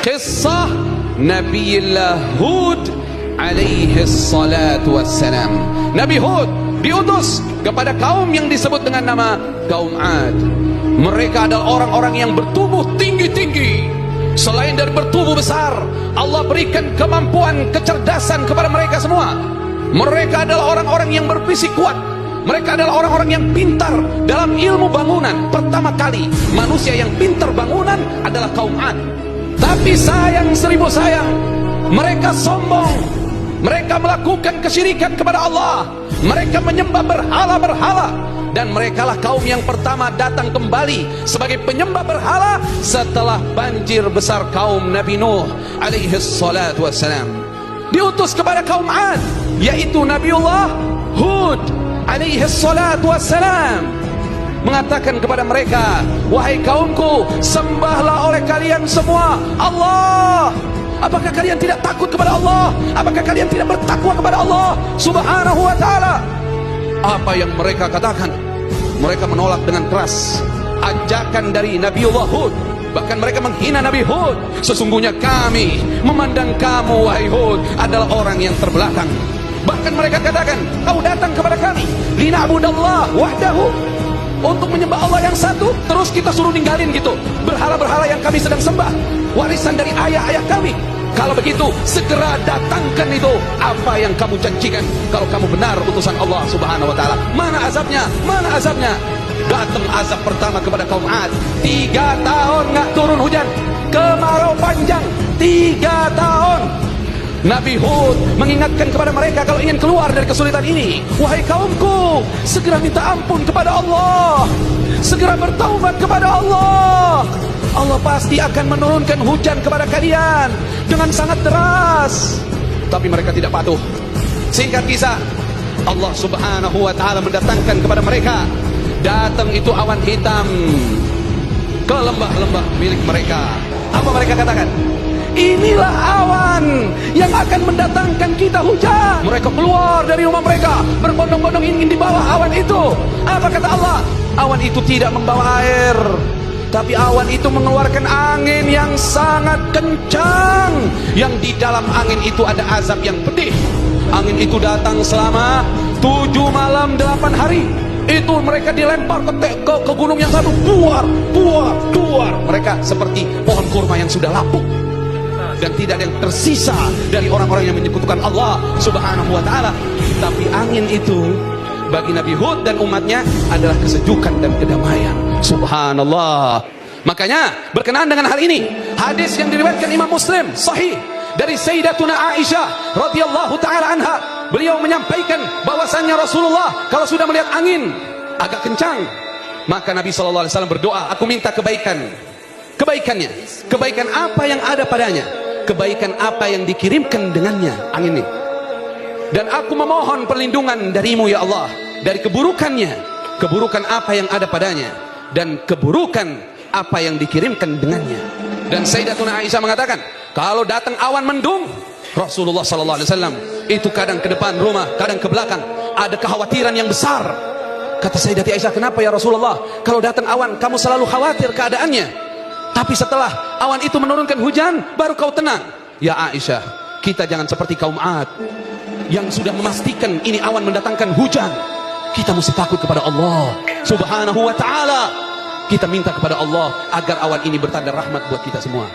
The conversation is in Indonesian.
Kisah Nabiullah Hud alaihi salatu wassalam. Nabi Hud diutus kepada kaum yang disebut dengan nama kaum Ad. Mereka adalah orang-orang yang bertubuh tinggi-tinggi. Selain dari bertubuh besar, Allah berikan kemampuan, kecerdasan kepada mereka semua. Mereka adalah orang-orang yang berfisik kuat. Mereka adalah orang-orang yang pintar dalam ilmu bangunan. Pertama kali manusia yang pintar bangunan adalah kaum Ad. Tapi sayang seribu sayang, mereka sombong. Mereka melakukan kesyirikan kepada Allah. Mereka menyembah berhala-berhala. Dan merekalah kaum yang pertama datang kembali sebagai penyembah berhala setelah banjir besar kaum Nabi Nuh alaihi salatu wassalam. Diutus kepada kaum Ad, yaitu Nabiullah Hud alaihi salatu wassalam, mengatakan kepada mereka, wahai kaumku, sembahlah oleh kalian semua Allah. Apakah kalian tidak takut kepada Allah? Apakah kalian tidak bertakwa kepada Allah subhanahu wa ta'ala? Apa yang mereka katakan? Mereka menolak dengan keras ajakan dari Nabiullah Hud. Bahkan mereka menghina Nabi Hud. Sesungguhnya kami memandang kamu, wahai Hud, adalah orang yang terbelakang. Bahkan mereka katakan, kau datang kepada kami lina'budallah wahdahu, untuk menyembah Allah yang satu, terus kita suruh ninggalin gitu berhala-berhala yang kami sedang sembah, warisan dari ayah-ayah kami. Kalau begitu, segera datangkan itu apa yang kamu janjikan. Kalau kamu benar utusan Allah subhanahu wa ta'ala. Mana azabnya? Mana azabnya? Datang azab pertama kepada kaum Ad. 3 tahun nggak turun hujan, kemarau panjang 3 tahun. Nabi Hud mengingatkan kepada mereka, kalau ingin keluar dari kesulitan ini, wahai kaumku, segera minta ampun kepada Allah, segera bertaubat kepada Allah. Allah pasti akan menurunkan hujan kepada kalian dengan sangat deras. Tapi mereka tidak patuh. Singkat kisah, Allah subhanahu wa ta'ala mendatangkan kepada mereka, datang itu awan hitam ke lembah-lembah milik mereka. Apa mereka katakan? Inilah awan yang akan mendatangkan kita hujan. Mereka keluar dari rumah mereka, berbondong-bondong ingin di bawah awan itu. Apa kata Allah? Awan itu tidak membawa air, tapi awan itu mengeluarkan angin yang sangat kencang. Yang di dalam angin itu ada azab yang pedih. Angin itu datang selama 7 malam 8 hari. Itu mereka dilempar ke gunung yang satu, buar. Mereka seperti pohon kurma yang sudah lapuk. Dan tidak ada yang tersisa dari orang-orang yang menyekutukan Allah subhanahu wa ta'ala. Tapi angin itu bagi Nabi Hud dan umatnya adalah kesejukan dan kedamaian. Subhanallah. Makanya berkenaan dengan hal ini, hadis yang diriwayatkan Imam Muslim sahih dari Sayyidatuna Aisyah radhiyallahu taala anha, beliau menyampaikan bahwasannya Rasulullah kalau sudah melihat angin agak kencang, maka Nabi sallallahu alaihi wasallam berdoa, aku minta kebaikannya. Kebaikan apa yang ada padanya? Kebaikan apa yang dikirimkan dengannya angin ini. Dan aku memohon perlindungan darimu ya Allah dari keburukannya, keburukan apa yang ada padanya dan keburukan apa yang dikirimkan dengannya. Dan Sayyidatuna Aisyah mengatakan, kalau datang awan mendung, Rasulullah sallallahu alaihi wasallam itu kadang ke depan rumah, kadang ke belakang, ada kekhawatiran yang besar. Kata Sayyidati Aisyah, kenapa ya Rasulullah? Kalau datang awan kamu selalu khawatir keadaannya, tapi setelah awan itu menurunkan hujan baru kau tenang. Ya Aisyah, kita jangan seperti kaum Ad yang sudah memastikan ini awan mendatangkan hujan. Kita mesti takut kepada Allah subhanahu wa ta'ala. Kita minta kepada Allah agar awan ini bertanda rahmat buat kita semua.